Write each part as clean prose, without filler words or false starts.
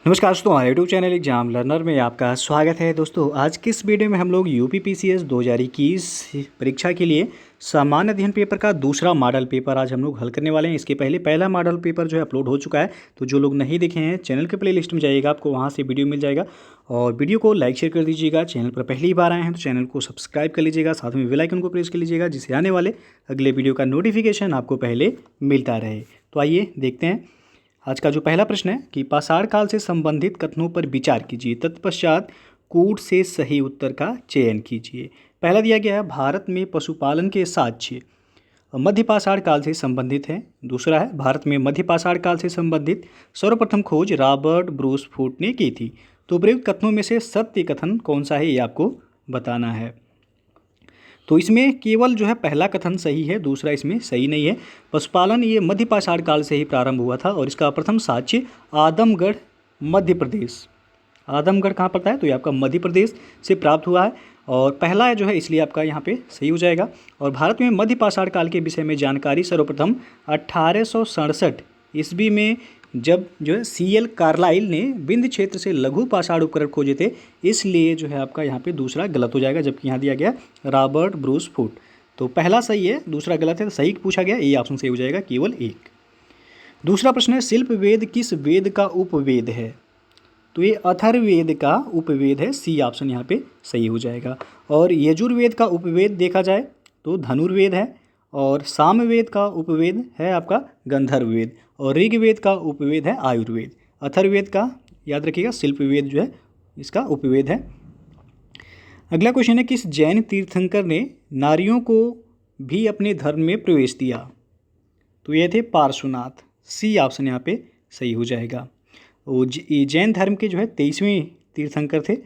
नमस्कार दोस्तों, हमारे यूट्यूब चैनल एग्जाम लर्नर में आपका स्वागत है। दोस्तों आज की इस वीडियो में हम लोग यूपीपीसीएस 2021 परीक्षा के लिए सामान्य अध्ययन पेपर का दूसरा मॉडल पेपर आज हम लोग हल करने वाले हैं। इसके पहले पहला मॉडल पेपर जो है अपलोड हो चुका है, तो जो लोग नहीं देखे हैं चैनल के प्लेलिस्ट में जाइएगा, आपको वहाँ से वीडियो मिल जाएगा। और वीडियो को लाइक शेयर कर दीजिएगा। चैनल पर पहली बार आए हैं तो चैनल को सब्सक्राइब कर लीजिएगा, साथ में बेल आइकन को प्रेस कर लीजिएगा, जिससे आने वाले अगले वीडियो का नोटिफिकेशन आपको पहले मिलता रहे। तो आइए देखते हैं आज का जो पहला प्रश्न है कि पाषाण काल से संबंधित कथनों पर विचार कीजिए, तत्पश्चात कूट से सही उत्तर का चयन कीजिए। पहला दिया गया है भारत में पशुपालन के साक्ष्य मध्य पाषाण काल से संबंधित है। दूसरा है भारत में मध्य पाषाण काल से संबंधित सर्वप्रथम खोज रॉबर्ट ब्रूस फूट ने की थी। तो प्रयुक्त कथनों में से सत्य कथन कौन सा है ये आपको बताना है। तो इसमें केवल जो है पहला कथन सही है, दूसरा इसमें सही नहीं है। पशुपालन ये मध्य पाषाण काल से ही प्रारंभ हुआ था और इसका प्रथम साक्ष्य आदमगढ़ मध्य प्रदेश। आदमगढ़ कहाँ पड़ता है? तो ये आपका मध्य प्रदेश से प्राप्त हुआ है और पहला है जो है, इसलिए आपका यहाँ पे सही हो जाएगा। और भारत में मध्य पाषाण काल के विषय में जानकारी सर्वप्रथम 1867 ईस्वी में जब जो है सीएल कार्लाइल ने विंध्य क्षेत्र से लघु पाषाण उपकरण खोजे थे, इसलिए जो है आपका यहाँ पे दूसरा गलत हो जाएगा, जबकि यहाँ दिया गया रॉबर्ट ब्रूस फूट। तो पहला सही है, दूसरा गलत है, तो सही पूछा गया, ये ऑप्शन सही हो जाएगा केवल एक। दूसरा प्रश्न है शिल्प वेद किस वेद का उपवेद है? तो ये अथर्ववेद का उपवेद है, सी ऑप्शन यहाँ पे सही हो जाएगा। और यजुर्वेद का उपवेद देखा जाए तो धनुर्वेद है, और सामवेद का उपवेद है आपका गंधर्ववेद, और ऋग्वेद का उपवेद है आयुर्वेद। अथर्ववेद का याद रखिएगा शिल्पवेद जो है इसका उपवेद है। अगला क्वेश्चन है किस जैन तीर्थंकर ने नारियों को भी अपने धर्म में प्रवेश दिया? तो ये थे पार्श्वनाथ, सी ऑप्शन यहाँ पे सही हो जाएगा। वो जैन धर्म के जो है 23वें तीर्थंकर थे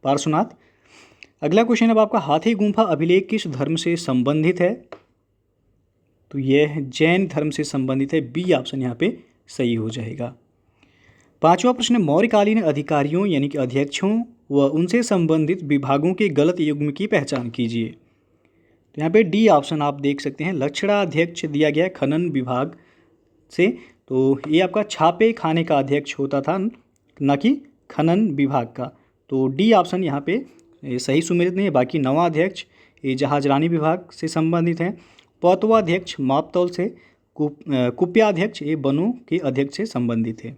पार्श्वनाथ। अगला क्वेश्चन अब आपका हाथी गुम्फा अभिलेख किस धर्म से संबंधित है? तो यह जैन धर्म से संबंधित है, बी ऑप्शन यहाँ पे सही हो जाएगा। पांचवा प्रश्न मौर्यकालीन अधिकारियों यानी कि अध्यक्षों व उनसे संबंधित विभागों के गलत युग्म की पहचान कीजिए। तो यहाँ पे डी ऑप्शन आप देख सकते हैं, लक्षणाध्यक्ष दिया गया है खनन विभाग से, तो ये आपका छापे खाने का अध्यक्ष होता था, न कि खनन विभाग का। तो डी ऑप्शन यहाँ पे सही सुमेलित नहीं है। बाकी नवा अध्यक्ष ये जहाजरानी विभाग से संबंधित हैं, पौतवाध्यक्ष मापतौल से, कुप्याध्यक्ष ये वनों के अध्यक्ष से संबंधित है।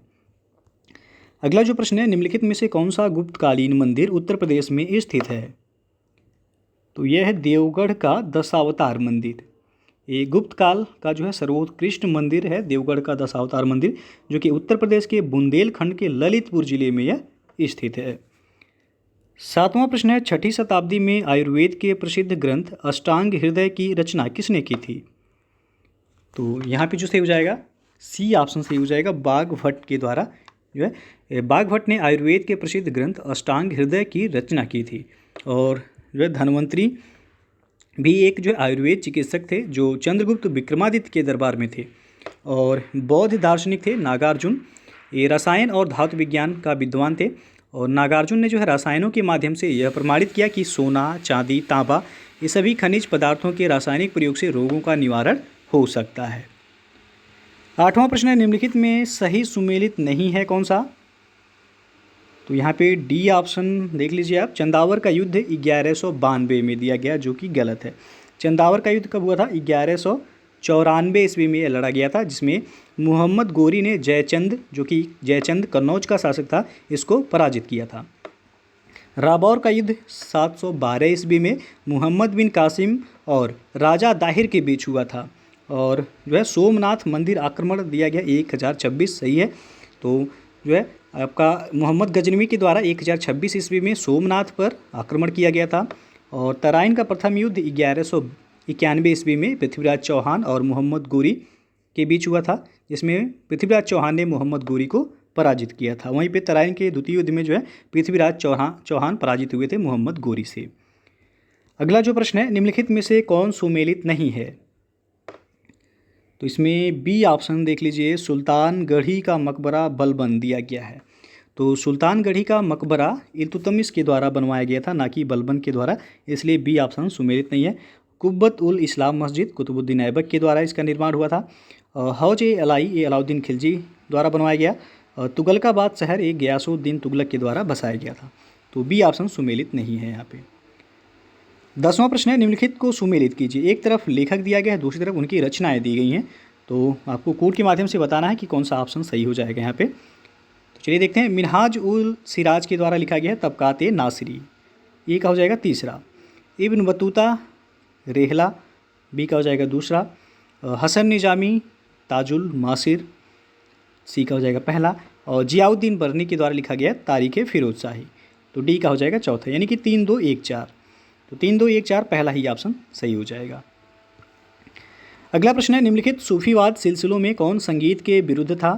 अगला जो प्रश्न है निम्नलिखित में से कौन सा गुप्तकालीन मंदिर उत्तर प्रदेश में स्थित है? तो यह है देवगढ़ का दशावतार मंदिर। ये गुप्त काल का जो है सर्वोत्कृष्ट मंदिर है, देवगढ़ का दशावतार मंदिर, जो कि उत्तर प्रदेश के बुंदेलखंड के ललितपुर जिले में यह स्थित है। सातवां प्रश्न है छठी शताब्दी में आयुर्वेद के प्रसिद्ध ग्रंथ अष्टांग हृदय की रचना किसने की थी? तो यहाँ पे जो सही हो जाएगा सी ऑप्शन सही हो जाएगा, बाघभट्ट के द्वारा जो है बाघभट्ट ने आयुर्वेद के प्रसिद्ध ग्रंथ अष्टांग हृदय की रचना की थी। और जो है धन्वंतरी भी एक जो आयुर्वेद चिकित्सक थे जो चंद्रगुप्त विक्रमादित्य के दरबार में थे। और बौद्ध दार्शनिक थे नागार्जुन, ये रसायन और धातु विज्ञान का विद्वान थे। और नागार्जुन ने जो है रसायनों के माध्यम से यह प्रमाणित किया कि सोना, चांदी, तांबा ये सभी खनिज पदार्थों के रासायनिक प्रयोग से रोगों का निवारण हो सकता है। आठवां प्रश्न है निम्नलिखित में सही सुमेलित नहीं है कौन सा? तो यहाँ पे डी ऑप्शन देख लीजिए आप, चंदावर का युद्ध 1192 में दिया गया, जो कि गलत है। चंदावर का युद्ध कब हुआ था? 1194 ईस्वी में लड़ा गया था, जिसमें मोहम्मद गोरी ने जयचंद, जो कि जयचंद कन्नौज का शासक था, इसको पराजित किया था। राबौर का युद्ध 712 ईस्वी में मोहम्मद बिन कासिम और राजा दाहिर के बीच हुआ था। और जो है सोमनाथ मंदिर आक्रमण दिया गया 1026, सही है। तो जो है आपका मोहम्मद गजनवी के द्वारा 1026 ईस्वी में सोमनाथ पर आक्रमण किया गया था। और तराइन का प्रथम युद्ध 1191 ईस्वी में पृथ्वीराज चौहान और मोहम्मद गोरी के बीच हुआ था, जिसमें पृथ्वीराज चौहान ने मोहम्मद गोरी को पराजित किया था। वहीं पे तराइन के द्वितीय युद्ध में जो है पृथ्वीराज चौहान पराजित हुए थे मोहम्मद गोरी से। अगला जो प्रश्न है निम्नलिखित में से कौन सुमेलित नहीं है? तो इसमें बी ऑप्शन देख लीजिए, सुल्तानगढ़ी का मकबरा बलबन दिया गया है। तो सुल्तानगढ़ी का मकबरा इल्तुतमिश के द्वारा बनवाया गया था, ना कि बलबन के द्वारा, इसलिए बी ऑप्शन सुमेलित नहीं है। कुब्बत उल इस्लाम मस्जिद कुतुबुद्दीन ऐबक के द्वारा इसका निर्माण हुआ था। हौज ए अलाई ये अलाउद्दीन खिलजी द्वारा बनवाया गया। तुगलकाबाद शहर एक गयासुद्दीन तुगलक के द्वारा बसाया गया था। तो बी ऑप्शन सुमेलित नहीं है यहाँ पे। 10वां प्रश्न है, निम्नलिखित को सुमेलित कीजिए। एक तरफ लेखक दिया गया है, दूसरी तरफ उनकी रचनाएं दी गई हैं। तो आपको कोड के माध्यम से बताना है कि कौन सा ऑप्शन सही हो जाएगा यहाँ पे। तो चलिए देखते हैं। मिनहाज उल सिराज के द्वारा लिखा गया है तबकात नासिरी, ये का हो जाएगा तीसरा। इब्न बतूता रेहला, बी का हो जाएगा दूसरा। हसन निजामी ताजुल मासिर, सी का हो जाएगा पहला। और जियाउद्दीन बर्नी के द्वारा लिखा गया है तारीख़ फिरोज शाही, तो डी का हो जाएगा चौथा। यानी कि 3 2 1 4, तो 3 2 1 4 पहला ही ऑप्शन सही हो जाएगा। अगला प्रश्न है, निम्नलिखित सूफीवाद सिलसिलों में कौन संगीत के विरुद्ध था?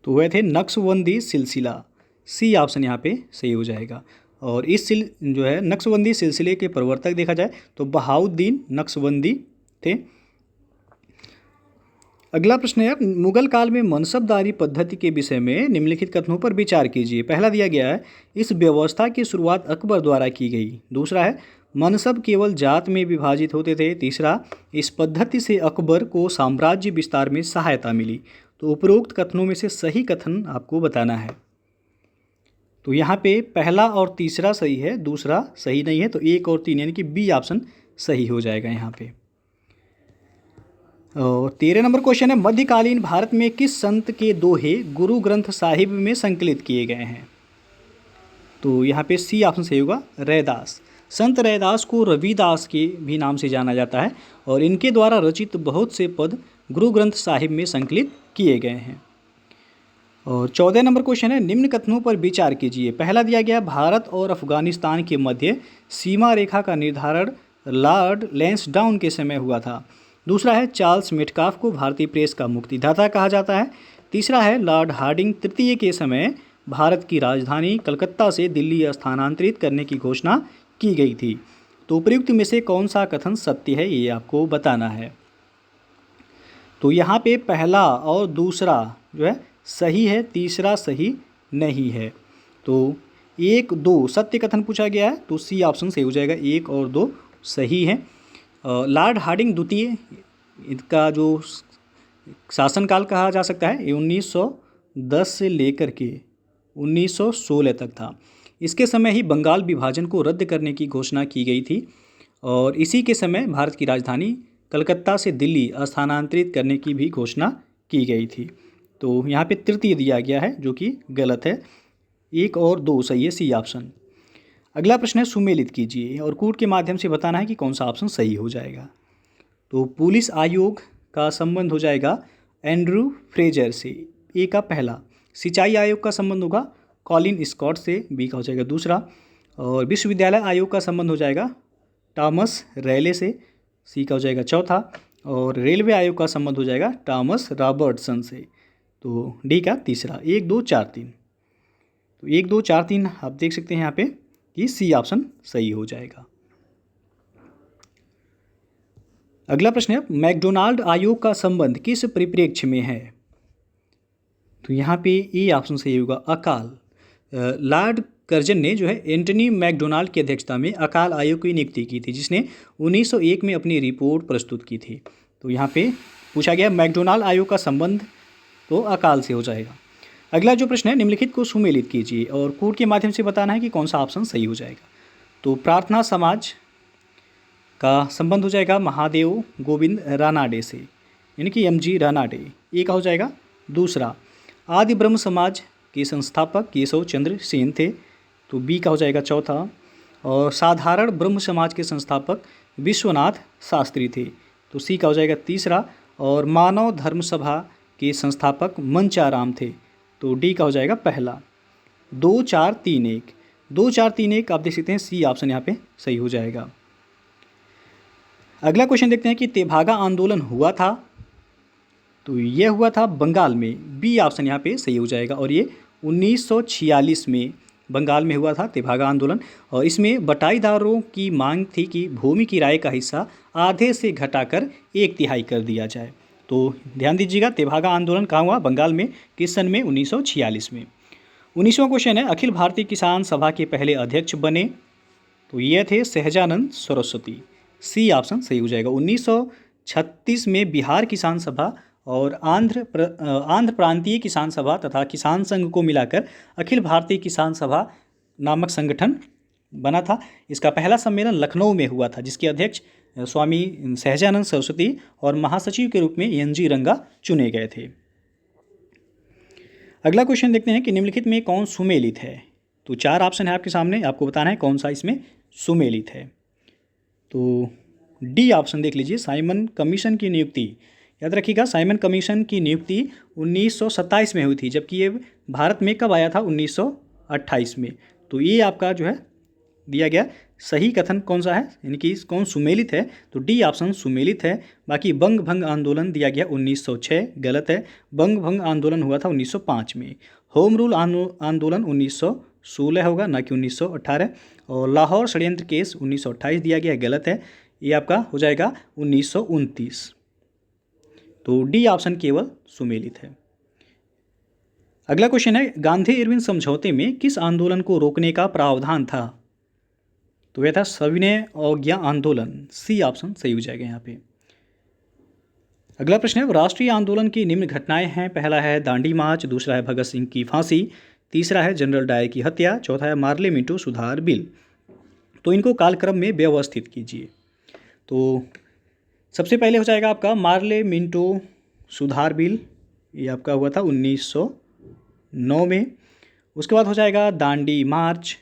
तो वह थे नक्शबंदी सिलसिला, सी ऑप्शन यहाँ पे सही हो जाएगा। और इस जो है नक्शबंदी सिलसिले के प्रवर्तक देखा जाए तो बहाउद्दीन नक्शबंदी थे। अगला प्रश्न है, मुगल काल में मनसबदारी पद्धति के विषय में निम्नलिखित कथनों पर विचार कीजिए। पहला दिया गया है, इस व्यवस्था की शुरुआत अकबर द्वारा की गई। दूसरा है, मनसब केवल जात में विभाजित होते थे। तीसरा, इस पद्धति से अकबर को साम्राज्य विस्तार में सहायता मिली। तो उपरोक्त कथनों में से सही कथन आपको बताना है। तो यहाँ पे पहला और तीसरा सही है, दूसरा सही नहीं है। तो 1 और 3 यानी कि बी ऑप्शन सही हो जाएगा यहाँ पे। और 13 नंबर क्वेश्चन है, मध्यकालीन भारत में किस संत के दोहे गुरु ग्रंथ साहिब में संकलित किए गए हैं? तो यहाँ पे सी ऑप्शन सही होगा, रैदास। संत रैदास को रविदास के भी नाम से जाना जाता है और इनके द्वारा रचित बहुत से पद गुरु ग्रंथ साहिब में संकलित किए गए हैं। और 14 नंबर क्वेश्चन है, निम्न कथनों पर विचार कीजिए। पहला दिया गया, भारत और अफगानिस्तान के मध्य सीमा रेखा का निर्धारण लॉर्ड लैंसडाउन के समय हुआ था। दूसरा है, चार्ल्स मेटकाफ को भारतीय प्रेस का मुक्तिदाता कहा जाता है। तीसरा है, लॉर्ड हार्डिंग तृतीय के समय भारत की राजधानी कलकत्ता से दिल्ली स्थानांतरित करने की घोषणा की गई थी। तो उपयुक्त में से कौन सा कथन सत्य है, ये आपको बताना है। तो यहाँ पे पहला और दूसरा जो है सही है, तीसरा सही नहीं है। तो 1 2 सत्य कथन पूछा गया है, तो सी ऑप्शन सही हो जाएगा। 1 और 2 सही है। लॉर्ड हार्डिंग द्वितीय, इनका जो शासनकाल कहा जा सकता है, ये 1910 से लेकर के 1916 तक था। इसके समय ही बंगाल विभाजन को रद्द करने की घोषणा की गई थी और इसी के समय भारत की राजधानी कलकत्ता से दिल्ली स्थानांतरित करने की भी घोषणा की गई थी। तो यहाँ पे तृतीय दिया गया है जो कि गलत है। 1 और 2 सही है, सी ऑप्शन। अगला प्रश्न है, सुमेलित कीजिए और कूट के माध्यम से बताना है कि कौन सा ऑप्शन सही हो जाएगा। तो पुलिस आयोग का संबंध हो जाएगा एंड्रू फ्रेजर से, ए का पहला। सिंचाई आयोग का संबंध होगा कॉलिन स्कॉट से, बी का हो जाएगा दूसरा। और विश्वविद्यालय आयोग का संबंध हो जाएगा टॉमस रैले से, सी का हो जाएगा चौथा। और रेलवे आयोग का संबंध हो जाएगा टॉमस रॉबर्टसन से, तो डी का तीसरा। 1 2 4 3, तो 1 2 4 3 आप देख सकते हैं यहाँ पे कि सी ऑप्शन सही हो जाएगा। अगला प्रश्न है, मैकडोनाल्ड आयोग का संबंध किस परिप्रेक्ष्य में है? तो यहाँ पे ए ऑप्शन सही होगा, अकाल। लॉर्ड कर्जन ने जो है एंटनी मैकडोनाल्ड की अध्यक्षता में अकाल आयोग की नियुक्ति की थी, जिसने 1901 में अपनी रिपोर्ट प्रस्तुत की थी। तो यहाँ पे पूछा गया मैकडोनाल्ड आयोग का संबंध तो अकाल से हो जाएगा। अगला जो प्रश्न है, निम्नलिखित को सुमेलित कीजिए और कोड के माध्यम से बताना है कि कौन सा ऑप्शन सही हो जाएगा। तो प्रार्थना समाज का संबंध हो जाएगा महादेव गोविंद रानाडे से, यानी कि MG रानाडे, ये का हो जाएगा दूसरा। आदि ब्रह्म समाज के संस्थापक केशव चंद्र सेन थे, तो बी का हो जाएगा चौथा। और साधारण ब्रह्म समाज के संस्थापक विश्वनाथ शास्त्री थे, तो सी का हो जाएगा तीसरा। और मानव धर्म सभा के संस्थापक मंचाराम थे, तो डी का हो जाएगा पहला। 2 4 3 1, 2 4 3 1 आप देख सकते हैं, सी ऑप्शन यहाँ पे सही हो जाएगा। अगला क्वेश्चन देखते हैं कि तेभागा आंदोलन हुआ था, तो यह हुआ था बंगाल में, बी ऑप्शन यहाँ पे सही हो जाएगा। और ये 1946 में बंगाल में हुआ था तेभागा आंदोलन। और इसमें बटाईदारों की मांग थी कि भूमि किराए का हिस्सा आधे से घटाकर 1/3 कर दिया जाए। तो ध्यान दीजिएगा, तेभागा आंदोलन कहाँ हुआ? बंगाल में। किस सन में? 1946 में। 19वां क्वेश्चन है, अखिल भारतीय किसान सभा के पहले अध्यक्ष बने, तो ये थे सहजानंद सरस्वती, सी ऑप्शन सही हो जाएगा। 1936 में बिहार किसान सभा और आंध्र प्रांतीय किसान सभा तथा किसान संघ को मिलाकर अखिल भारतीय किसान सभा नामक संगठन बना था। इसका पहला सम्मेलन लखनऊ में हुआ था, जिसके अध्यक्ष स्वामी सहजानंद सरस्वती और महासचिव के रूप में एन.जी. रंगा चुने गए थे। अगला क्वेश्चन देखते हैं कि निम्नलिखित में कौन सुमेलित है। तो 4 ऑप्शन है आपके सामने, आपको बताना है कौन सा इसमें सुमेलित है। तो डी ऑप्शन देख लीजिए, साइमन कमीशन की नियुक्ति। याद रखिएगा, साइमन कमीशन की नियुक्ति 1927 में हुई थी, जबकि ये भारत में कब आया था, 1928 में। तो ये आपका जो है दिया गया सही कथन कौन सा है, यानी कि कौन सुमेलित है, तो डी ऑप्शन सुमेलित है। बाकी बंग भंग आंदोलन दिया गया 1906, गलत है। बंग भंग आंदोलन हुआ था 1905 में। होम रूल आंदोलन 1916 होगा, ना कि 1918। और लाहौर षड्यंत्र केस 1928 दिया गया है, गलत है। ये आपका हो जाएगा 1929। तो डी ऑप्शन केवल सुमेलित है। अगला क्वेश्चन है, गांधी इरविन समझौते में किस आंदोलन को रोकने का प्रावधान था। तो यह था सविनय अवज्ञा आंदोलन। सी ऑप्शन सही हो जाएगा यहाँ पे। अगला प्रश्न है, राष्ट्रीय आंदोलन की निम्न घटनाएं हैं। पहला है दांडी मार्च, दूसरा है भगत सिंह की फांसी, तीसरा है जनरल डायर की हत्या, चौथा है मार्ले मिंटो सुधार बिल। तो इनको कालक्रम में व्यवस्थित कीजिए। तो सबसे पहले हो जाएगा आपका मार्ले मिंटो सुधार बिल, ये आपका हुआ था 1909 में। उसके बाद हो जाएगा दांडी मार्च,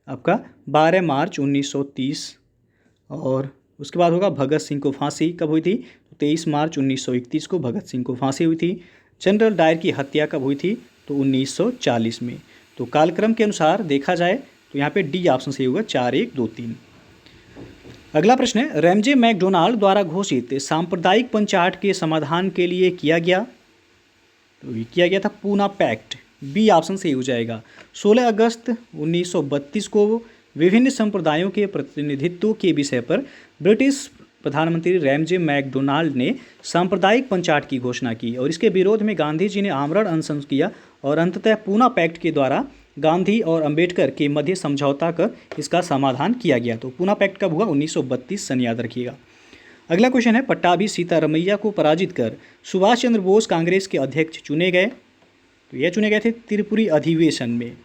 आपका 12 मार्च 1930। और उसके बाद होगा भगत सिंह को फांसी, कब हुई थी, तो 23 मार्च 1931 को भगत सिंह को फांसी हुई थी। जनरल डायर की हत्या कब हुई थी, तो 1940 में। तो कालक्रम के अनुसार देखा जाए तो यहाँ पे डी ऑप्शन सही होगा, 4, 1, 2, 3। अगला प्रश्न है, रैमजे मैकडोनाल्ड द्वारा घोषित सांप्रदायिक पंचाहत के समाधान के लिए किया गया, तो ये किया गया था पूना पैक्ट। बी ऑप्शन सही हो जाएगा। 16 अगस्त 1932 को विभिन्न संप्रदायों के प्रतिनिधित्व के विषय पर ब्रिटिश प्रधानमंत्री रैमजे मैकडोनाल्ड ने सांप्रदायिक पंचाहत की घोषणा की और इसके विरोध में गांधी जी ने आमरण अनशन किया और अंततः पूना पैक्ट के द्वारा गांधी और अंबेडकर के मध्य समझौता कर इसका समाधान किया गया। तो पूना पैक्ट कब हुआ, 1932 सन, याद रखिएगा। अगला क्वेश्चन है, पट्टाभी सीतारमैया को पराजित कर सुभाष चंद्र बोस कांग्रेस के अध्यक्ष चुने गए। तो यह चुने गए थे त्रिपुरी अधिवेशन में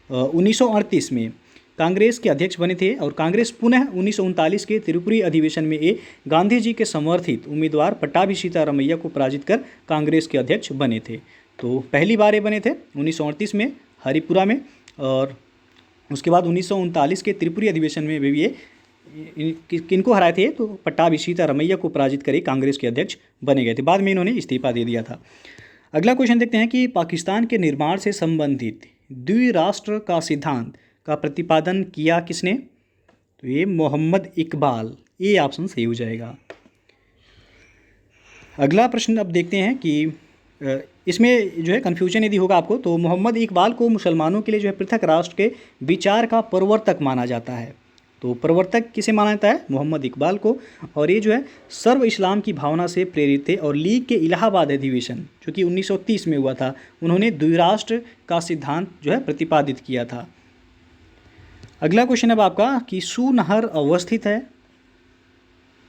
1938 में कांग्रेस के अध्यक्ष बने थे और कांग्रेस पुनः 1939 के त्रिपुरी अधिवेशन में ये गांधी जी के समर्थित उम्मीदवार पट्टाभी सीतारमैया को पराजित कर कांग्रेस के अध्यक्ष बने थे। तो पहली बार ये बने थे 1938 में हरिपुरा में, और उसके बाद 1939 के त्रिपुरी अधिवेशन में भी ये किनको हराए थे, तो पट्टाभी सीतारमैया को पराजित करे कांग्रेस के अध्यक्ष बने गए थे। बाद में इन्होंने इस्तीफा दे दिया था। अगला क्वेश्चन देखते हैं कि पाकिस्तान के निर्माण से संबंधित द्विराष्ट्र का सिद्धांत का प्रतिपादन किया किसने। तो ये मोहम्मद इकबाल, ये ऑप्शन सही हो जाएगा। अगला प्रश्न अब देखते हैं कि इसमें जो है कन्फ्यूजन यदि होगा आपको, तो मोहम्मद इकबाल को मुसलमानों के लिए जो है पृथक राष्ट्र के विचार का प्रवर्तक माना जाता है। तो प्रवर्तक किसे माना जाता है, मोहम्मद इकबाल को। और ये जो है सर्व इस्लाम की भावना से प्रेरित थे और लीग के इलाहाबाद अधिवेशन जो कि 1930 में हुआ था, उन्होंने द्विराष्ट्र का सिद्धांत जो है प्रतिपादित किया था। अगला क्वेश्चन अब आपका कि सू नहर अवस्थित है।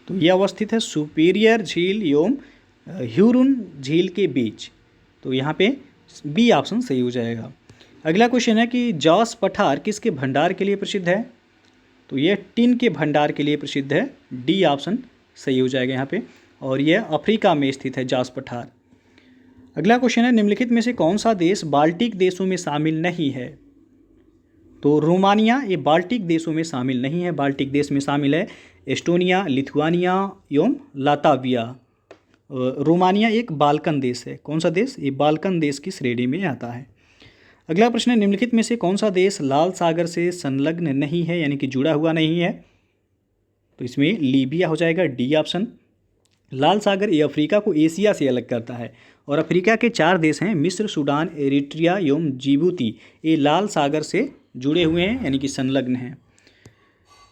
तो ये अवस्थित है सुपीरियर झील एवं ह्यूरुन झील के बीच। तो यहाँ पे बी ऑप्शन सही हो जाएगा। अगला क्वेश्चन है कि जॉस पठार किसके भंडार के लिए प्रसिद्ध है। तो ये टिन के भंडार के लिए प्रसिद्ध है। डी ऑप्शन सही हो जाएगा यहाँ पे, और यह अफ्रीका में स्थित है जॉस पठार। अगला क्वेश्चन है, निम्नलिखित में से कौन सा देश बाल्टिक देशों में शामिल नहीं है। तो रोमानिया ये बाल्टिक देशों में शामिल नहीं है। बाल्टिक देश में शामिल है एस्टोनिया, लिथुआनिया एवं लाताविया। रोमानिया एक बाल्कन देश है। कौन सा देश, ये बाल्कन देश की श्रेणी में आता है। अगला प्रश्न है, निम्नलिखित में से कौन सा देश लाल सागर से संलग्न नहीं है, यानी कि जुड़ा हुआ नहीं है। तो इसमें लीबिया हो जाएगा, डी ऑप्शन। लाल सागर ये अफ्रीका को एशिया से अलग करता है और अफ्रीका के 4 देश हैं, मिस्र, सूडान, एरिट्रिया एवं जिबूती, ये लाल सागर से जुड़े हुए हैं, यानी कि संलग्न हैं।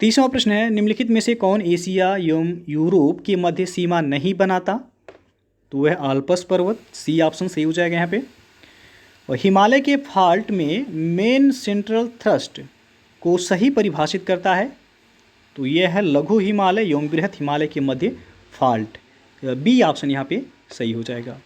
तीसरा प्रश्न है, निम्नलिखित में से कौन एशिया एवं यूरोप के मध्य सीमा नहीं बनाता। तो वह आल्प्स पर्वत, सी ऑप्शन सही हो जाएगा यहाँ पे। और हिमालय के फॉल्ट में मेन सेंट्रल थ्रस्ट को सही परिभाषित करता है। तो यह है लघु हिमालय एवं बृहत हिमालय के मध्य फॉल्ट। बी ऑप्शन यहाँ पे सही हो जाएगा।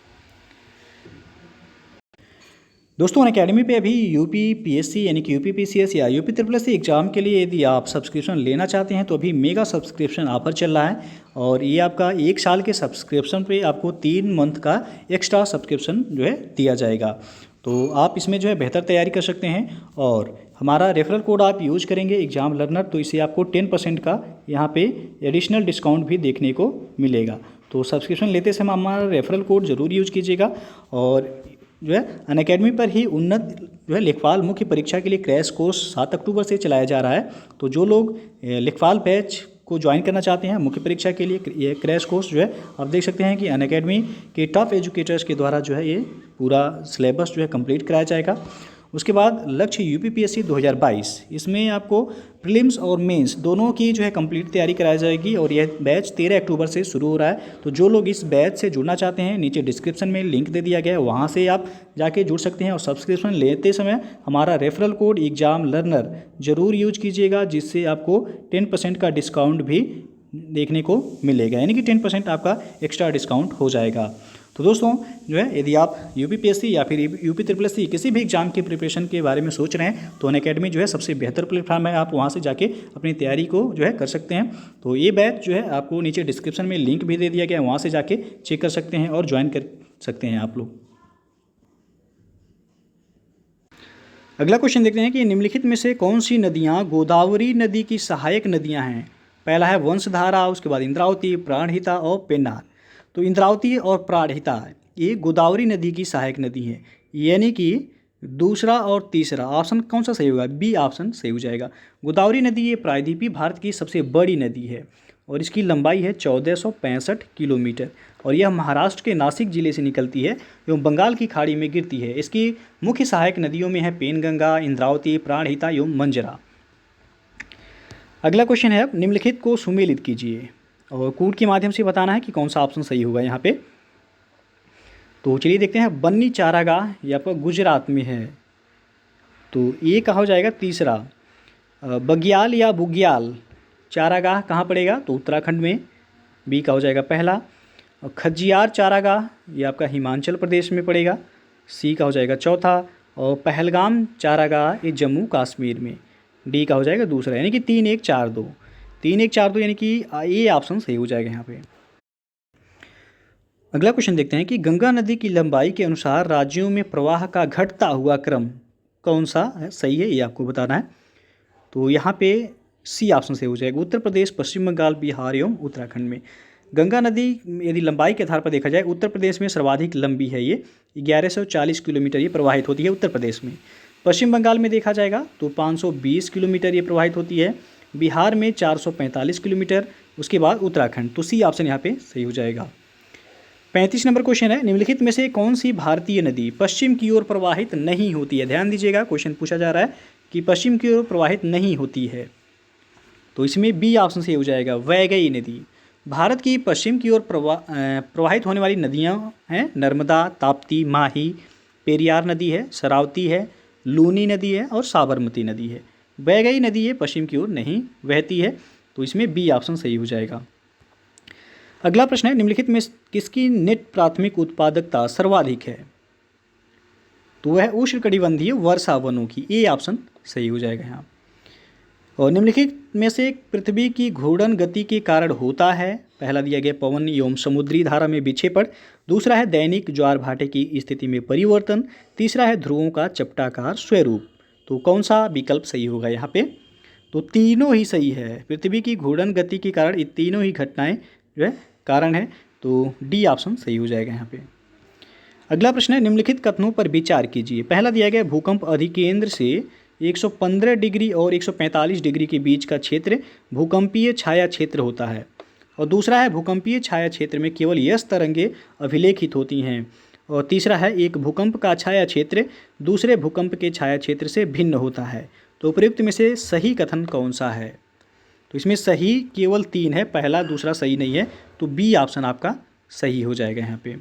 दोस्तों अनअकैडमी पे अभी यूपीपीएससी यानी कि यूपीपीसीएस या UP triple S C exam के लिए यदि आप सब्सक्रिप्शन लेना चाहते हैं तो अभी मेगा सब्सक्रिप्शन ऑफर चल रहा है, और ये आपका 1 साल के सब्सक्रिप्शन पे आपको 3 मंथ का एक्स्ट्रा सब्सक्रिप्शन जो है दिया जाएगा। तो आप इसमें जो है बेहतर तैयारी कर सकते हैं, और हमारा रेफरल कोड आप यूज करेंगे एग्ज़ाम लर्नर, तो इससे आपको 10% का यहाँ पे एडिशनल डिस्काउंट भी देखने को मिलेगा। तो सब्सक्रिप्शन लेते समय हमारा रेफरल कोड ज़रूर यूज कीजिएगा। और जो है अनअकैडमी पर ही उन्नत जो है लेखपाल मुख्य परीक्षा के लिए क्रैश कोर्स 7 अक्टूबर से चलाया जा रहा है। तो जो लोग लेखपाल बैच को ज्वाइन करना चाहते हैं मुख्य परीक्षा के लिए, ये क्रैश कोर्स जो है आप देख सकते हैं कि अनअकैडमी के टॉप एजुकेटर्स के द्वारा जो है ये पूरा सिलेबस जो है कंप्लीट कराया जाएगा। उसके बाद लक्ष्य यूपीपीएससी 2022, इसमें आपको प्रीलिम्स और मेंस दोनों की जो है कंप्लीट तैयारी कराई जाएगी, और यह बैच 13 अक्टूबर से शुरू हो रहा है। तो जो लोग इस बैच से जुड़ना चाहते हैं नीचे डिस्क्रिप्शन में लिंक दे दिया गया है, वहाँ से आप जाके जुड़ सकते हैं। और सब्सक्रिप्शन लेते समय हमारा रेफरल कोड एग्ज़ाम लर्नर ज़रूर यूज कीजिएगा, जिससे आपको 10% का डिस्काउंट भी देखने को मिलेगा, यानी कि 10% आपका एक्स्ट्रा डिस्काउंट हो जाएगा। तो दोस्तों जो है यदि आप यूपीपीएससी या फिर यूपी ट्रिपल एस सी किसी भी एग्जाम की प्रिपरेशन के बारे में सोच रहे हैं तो अनअकैडमी जो है सबसे बेहतर प्लेटफॉर्म है, आप वहां से जाके अपनी तैयारी को जो है कर सकते हैं। तो ये बैच जो है आपको नीचे डिस्क्रिप्शन में लिंक भी दे दिया गया है, वहाँ से जाके चेक कर सकते हैं और ज्वाइन कर सकते हैं आप लोग। अगला क्वेश्चन देखते हैं कि निम्नलिखित में से कौन सी नदियाँ गोदावरी नदी की सहायक नदियाँ हैं। पहला है वंशधारा, उसके बाद इंद्रावती, प्राणहिता और पेन्नार। तो इंद्रावती और प्राणहिता ये गोदावरी नदी की सहायक नदी है, यानी कि दूसरा और तीसरा ऑप्शन कौन सा सही होगा, बी ऑप्शन सही हो जाएगा। गोदावरी नदी ये प्रायद्वीपीय भारत की सबसे बड़ी नदी है, और इसकी लंबाई है 1465 किलोमीटर, और यह महाराष्ट्र के नासिक जिले से निकलती है एवं बंगाल की खाड़ी में गिरती है। इसकी मुख्य सहायक नदियों में है पेनगंगा, इंद्रावती, प्राणहिता एवं मंजरा। अगला क्वेश्चन है निम्नलिखित को सुमेलित कीजिए, और कूट के माध्यम से बताना है कि कौन सा ऑप्शन सही होगा यहाँ पे। तो चलिए देखते हैं, बन्नी चारागाह यहाँ पर गुजरात में है, तो ये कहाँ हो जाएगा तीसरा। बग्याल या बुग्याल चारागाह कहाँ पड़ेगा, तो उत्तराखंड में, बी का हो जाएगा पहला। और खजियार चारागाह ये आपका हिमाचल प्रदेश में पड़ेगा, सी का हो जाएगा चौथा। और पहलगाम चारागाह ये जम्मू कश्मीर में, डी का हो जाएगा दूसरा, यानी कि 3-1-4-2 3-1-4-2 यानी कि ये ऑप्शन सही हो जाएगा यहाँ पे। अगला क्वेश्चन देखते हैं कि गंगा नदी की लंबाई के अनुसार राज्यों में प्रवाह का घटता हुआ क्रम कौन सा है, सही है, ये आपको बताना है। तो यहाँ पे सी ऑप्शन सही हो जाएगा, उत्तर प्रदेश, पश्चिम बंगाल, बिहार एवं उत्तराखंड में। गंगा नदी यदि लंबाई के आधार पर देखा जाए उत्तर प्रदेश में सर्वाधिक लंबी है, ये 1140 किलोमीटर ये प्रवाहित होती है उत्तर प्रदेश में। पश्चिम बंगाल में देखा जाएगा तो 520 किलोमीटर ये प्रवाहित होती है, बिहार में 445 किलोमीटर, उसके बाद उत्तराखंड। तो सी ऑप्शन यहाँ पे सही हो जाएगा। 35 नंबर क्वेश्चन है, निम्नलिखित में से कौन सी भारतीय नदी पश्चिम की ओर प्रवाहित नहीं होती है। ध्यान दीजिएगा, क्वेश्चन पूछा जा रहा है कि पश्चिम की ओर प्रवाहित नहीं होती है, तो इसमें बी ऑप्शन सही हो जाएगा, वैगई नदी। भारत की पश्चिम की ओर प्रवाहित होने वाली नदियाँ हैं नर्मदा, ताप्ती, माही, पेरियार नदी है, शरावती है, लूनी नदी है और साबरमती नदी है। वैगई नदी ये पश्चिम की ओर नहीं बहती है, तो इसमें बी ऑप्शन सही हो जाएगा। अगला प्रश्न है, निम्नलिखित में किसकी नेट प्राथमिक उत्पादकता सर्वाधिक है। तो वह उष्णकटिबंधीय वर्षा वनों की, ए ऑप्शन सही हो जाएगा यहाँ। और निम्नलिखित में से पृथ्वी की घूर्णन गति के कारण होता है। पहला दिया गया पवन एवं समुद्री धारा में विक्षेपण, दूसरा है दैनिक ज्वार भाटे की स्थिति में परिवर्तन, तीसरा है ध्रुवों का चपटाकार स्वरूप। तो कौन सा विकल्प सही होगा यहाँ पे, तो तीनों ही सही है। पृथ्वी की घूर्णन गति के कारण ये तीनों ही घटनाएं जो है कारण है, तो डी ऑप्शन सही हो जाएगा यहाँ पे। अगला प्रश्न है, निम्नलिखित कथनों पर विचार कीजिए। पहला दिया गया भूकंप अधिकेंद्र से 115 डिग्री और 145 डिग्री के बीच का क्षेत्र भूकंपीय छाया क्षेत्र होता है, और दूसरा है भूकंपीय छाया क्षेत्र में केवल यस तरंगें अभिलेखित होती हैं, और तीसरा है एक भूकंप का छाया क्षेत्र दूसरे भूकंप के छाया क्षेत्र से भिन्न होता है। तो उपयुक्त में से सही कथन कौन सा है, तो इसमें सही केवल 3 है, पहला दूसरा सही नहीं है, तो बी ऑप्शन आपका सही हो जाएगा यहाँ पे।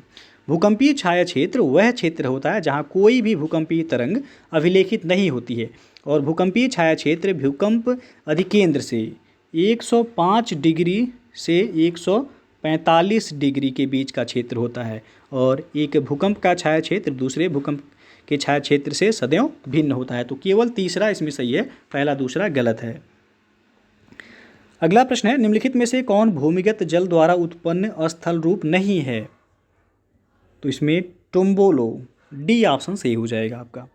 भूकंपीय छाया क्षेत्र वह क्षेत्र होता है जहाँ कोई भी भूकंपीय तरंग अभिलेखित नहीं होती है, और भूकंपीय छाया क्षेत्र भूकंप अधिकेंद्र से 105 डिग्री से 45 डिग्री के बीच का क्षेत्र होता है और एक भूकंप का छाया क्षेत्र दूसरे भूकंप के छाया क्षेत्र से सदैव भिन्न होता है। तो केवल तीसरा इसमें सही है, पहला दूसरा गलत है। अगला प्रश्न है, निम्नलिखित में से कौन भूमिगत जल द्वारा उत्पन्न स्थल रूप नहीं है? तो इसमें टुम्बोलो, डी ऑप्शन सही हो जाएगा आपका।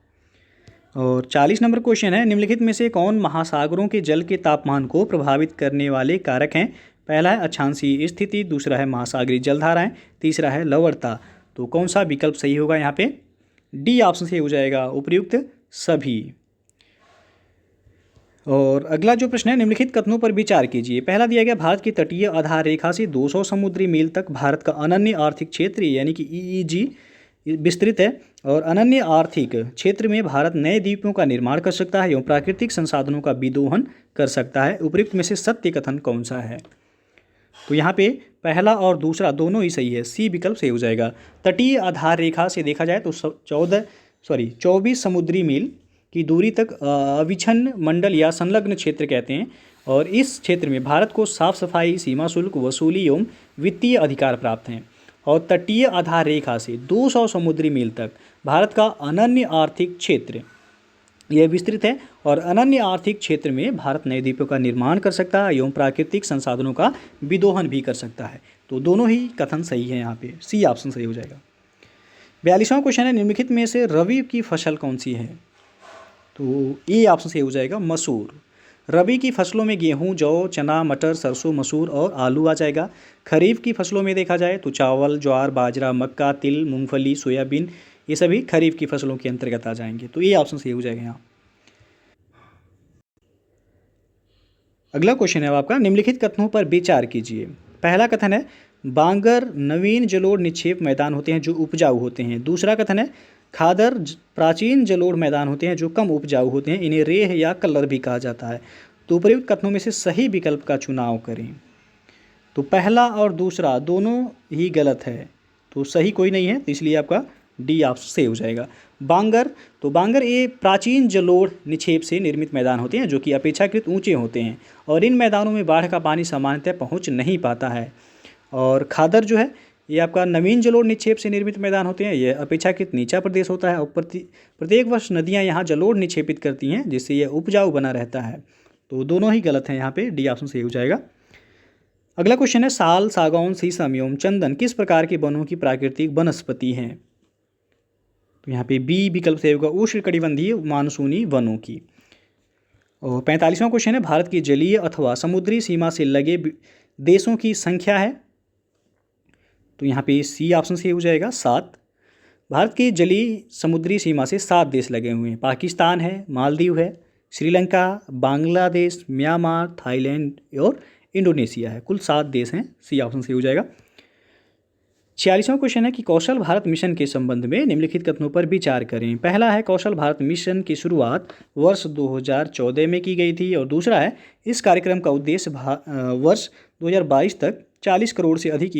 और 40 नंबर क्वेश्चन है, निम्नलिखित में से कौन महासागरों के जल के तापमान को प्रभावित करने वाले कारक हैं? पहला है अक्षांशीय स्थिति, दूसरा है महासागरीय जलधाराएं, तीसरा है लवणता। तो कौन सा विकल्प सही होगा यहाँ पे? डी ऑप्शन सही हो जाएगा, उपयुक्त सभी। और अगला जो प्रश्न है, निम्नलिखित कथनों पर विचार कीजिए। पहला दिया गया, भारत की तटीय आधार रेखा से 200 समुद्री मील तक भारत का अनन्य आर्थिक क्षेत्र यानी कि EEZ विस्तृत है और अनन्य आर्थिक क्षेत्र में भारत नए द्वीपों का निर्माण कर सकता है एवं प्राकृतिक संसाधनों का विदोहन कर सकता है। उपयुक्त में से सत्य कथन कौन सा है? तो यहाँ पे पहला और दूसरा दोनों ही सही है, सी विकल्प सही हो जाएगा। तटीय आधार रेखा से देखा जाए तो 24 समुद्री मील की दूरी तक अविच्छिन्न मंडल या संलग्न क्षेत्र कहते हैं और इस क्षेत्र में भारत को साफ सफाई, सीमा शुल्क वसूली एवं वित्तीय अधिकार प्राप्त हैं। और तटीय आधार रेखा से 200 समुद्री मील तक भारत का अनन्य आर्थिक क्षेत्र यह विस्तृत है और अनन्य आर्थिक क्षेत्र में भारत नए द्वीपों का निर्माण कर सकता है एवं प्राकृतिक संसाधनों का विदोहन भी कर सकता है। तो दोनों ही कथन सही है, यहाँ पे सी ऑप्शन सही हो जाएगा। 42वां क्वेश्चन है, निम्नलिखित में से रबी की फसल कौन सी है? तो ए ऑप्शन सही हो जाएगा, मसूर। रबी की फसलों में गेहूं, जौ, चना, मटर, सरसों, मसूर और आलू आ जाएगा। खरीफ की फसलों में देखा जाए तो चावल, ज्वार, बाजरा, मक्का, तिल, मूंगफली, सोयाबीन ये सभी खरीफ की फसलों के अंतर्गत आ जाएंगे। तो ये ऑप्शन सही हो जाएगा यहाँ। अगला क्वेश्चन है आपका, निम्नलिखित कथनों पर विचार कीजिए। पहला कथन है, बांगर नवीन जलोढ़ निक्षेप मैदान होते हैं जो उपजाऊ होते हैं। दूसरा कथन है, खादर प्राचीन जलोढ़ मैदान होते हैं जो कम उपजाऊ होते हैं, इन्हें रेह या कल्लर भी कहा जाता है। तो उपर्युक्त कथनों में से सही विकल्प का चुनाव करें। तो पहला और दूसरा दोनों ही गलत है, तो सही कोई नहीं है, तो इसलिए आपका डी ऑप्शन सही हो जाएगा। बांगर, तो बांगर ये प्राचीन जलोढ़ निक्षेप से निर्मित मैदान होते हैं जो कि अपेक्षाकृत ऊंचे होते हैं और इन मैदानों में बाढ़ का पानी सामान्यतः पहुंच नहीं पाता है। और खादर जो है ये आपका नवीन जलोढ़ निक्षेप से निर्मित मैदान होते हैं, यह अपेक्षाकृत नीचा प्रदेश होता है और प्रत्येक वर्ष नदियाँ यहाँ जलोढ़ निक्षेपित करती हैं जिससे यह उपजाऊ बना रहता है। तो दोनों ही गलत हैं, यहाँ पे डी ऑप्शन सही हो जाएगा। अगला क्वेश्चन है, साल, सागौन, शीशम एवं चंदन किस प्रकार के वनों की प्राकृतिक वनस्पति हैं? तो यहाँ पे बी विकल्प सही होगा, उष्णकटिबंधीय मानसूनी वनों की। और 45वां क्वेश्चन है, भारत की जलीय अथवा समुद्री सीमा से लगे देशों की संख्या है। तो यहाँ पे सी ऑप्शन सही हो जाएगा, 7। भारत की जलीय समुद्री सीमा से 7 देश लगे हुए हैं। पाकिस्तान है, मालदीव है, श्रीलंका, बांग्लादेश, म्यांमार, थाईलैंड और इंडोनेशिया है। कुल 7 देश हैं, सी ऑप्शन सही हो जाएगा। 46वां क्वेश्चन है कि कौशल भारत मिशन के संबंध में निम्नलिखित कथनों पर विचार करें। पहला है, कौशल भारत मिशन की शुरुआत वर्ष 2014 में की गई थी और दूसरा है, इस कार्यक्रम का उद्देश्य वर्ष 2022 तक 40 करोड़ से अधिक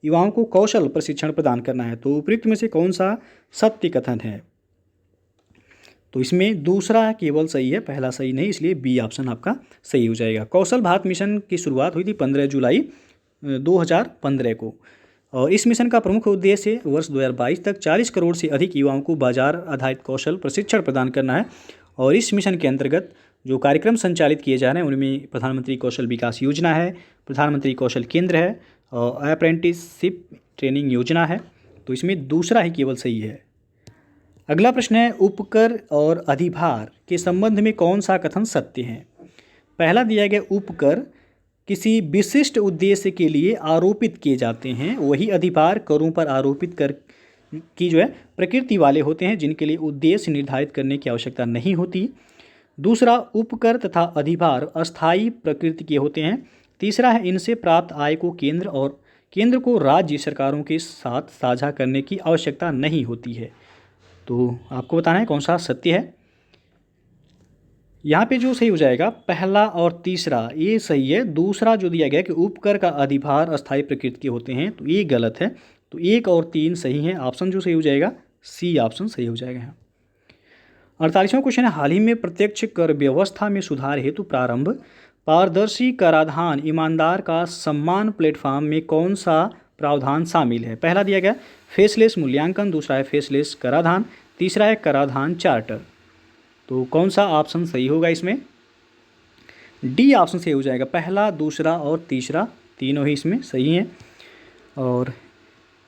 युवाओं को कौशल प्रशिक्षण प्रदान करना है। तो उपयुक्त में से कौन सा सत्य कथन है? तो इसमें दूसरा केवल सही है, पहला सही नहीं, इसलिए बी ऑप्शन आपका सही हो जाएगा। कौशल भारत मिशन की शुरुआत हुई थी 15 जुलाई 2015 को और इस मिशन का प्रमुख उद्देश्य वर्ष 2022 तक 40 करोड़ से अधिक युवाओं को बाजार आधारित कौशल प्रशिक्षण प्रदान करना है। और इस मिशन के अंतर्गत जो कार्यक्रम संचालित किए जा रहे हैं उनमें प्रधानमंत्री कौशल विकास योजना है, प्रधानमंत्री कौशल केंद्र है और अप्रेंटिसशिप ट्रेनिंग योजना है। तो इसमें दूसरा ही केवल सही है। अगला प्रश्न है, उपकर और अधिभार के संबंध में कौन सा कथन सत्य है? पहला दिया गया, उपकर किसी विशिष्ट उद्देश्य के लिए आरोपित किए जाते हैं, वही अधिभार करों पर आरोपित कर की जो है प्रकृति वाले होते हैं जिनके लिए उद्देश्य निर्धारित करने की आवश्यकता नहीं होती। दूसरा, उपकर तथा अधिभार अस्थायी प्रकृति के होते हैं। तीसरा है, इनसे प्राप्त आय को केंद्र को राज्य सरकारों के साथ साझा करने की आवश्यकता नहीं होती है। तो आपको बताना है कौन सा सत्य है। यहाँ पे जो सही हो जाएगा, पहला और तीसरा ये सही है। दूसरा जो दिया गया कि उपकर का अधिभार अस्थायी प्रकृति के होते हैं, तो ये गलत है। तो 1 और 3 सही हैं। ऑप्शन जो सही हो जाएगा, सी ऑप्शन सही हो जाएगा यहाँ। 48वां क्वेश्चन है, हाल ही में प्रत्यक्ष कर व्यवस्था में सुधार हेतु प्रारंभ पारदर्शी कराधान ईमानदार का सम्मान प्लेटफॉर्म में कौन सा प्रावधान शामिल है? पहला दिया गया फेसलेस मूल्यांकन, दूसरा है फेसलेस कराधान, तीसरा है कराधान चार्टर। तो कौन सा ऑप्शन सही होगा इसमें? डी ऑप्शन सही हो जाएगा। पहला, दूसरा और तीसरा तीनों ही इसमें सही हैं। और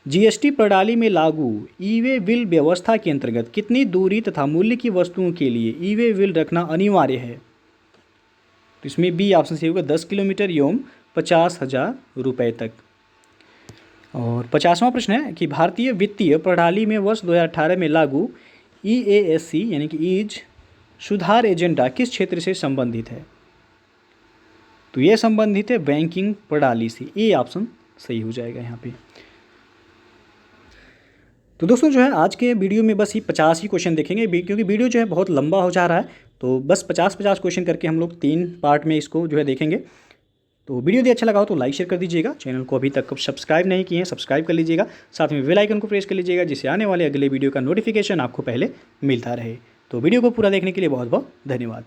जीएसटी प्रणाली में लागू ई-वे बिल व्यवस्था के अंतर्गत कितनी दूरी तथा मूल्य की वस्तुओं के लिए ई-वे बिल रखना अनिवार्य है? तो इसमें बी ऑप्शन सही होगा, 10 किलोमीटर एवं 50,000 रुपये तक। और 50वां प्रश्न है कि भारतीय वित्तीय प्रणाली में वर्ष 2018 में लागू EASC यानी कि ईज सुधार एजेंडा किस क्षेत्र से संबंधित है? तो ये संबंधित है बैंकिंग प्रणाली से। ए ऑप्शन सही हो जाएगा यहाँ पे। तो दोस्तों जो है आज के वीडियो में बस ये 50 ही क्वेश्चन देखेंगे, क्योंकि वीडियो जो है बहुत लंबा हो जा रहा है। तो बस 50-50 क्वेश्चन करके हम लोग 3 पार्ट में इसको जो है देखेंगे। तो वीडियो यदि अच्छा लगा हो तो लाइक शेयर कर दीजिएगा। चैनल को अभी तक सब्सक्राइब नहीं किए हैं, सब्सक्राइब कर लीजिएगा। साथ में बेल आइकन को प्रेस कर लीजिएगा, जिससे आने वाले अगले वीडियो का नोटिफिकेशन आपको पहले मिलता रहे। तो वीडियो को पूरा देखने के लिए बहुत बहुत धन्यवाद।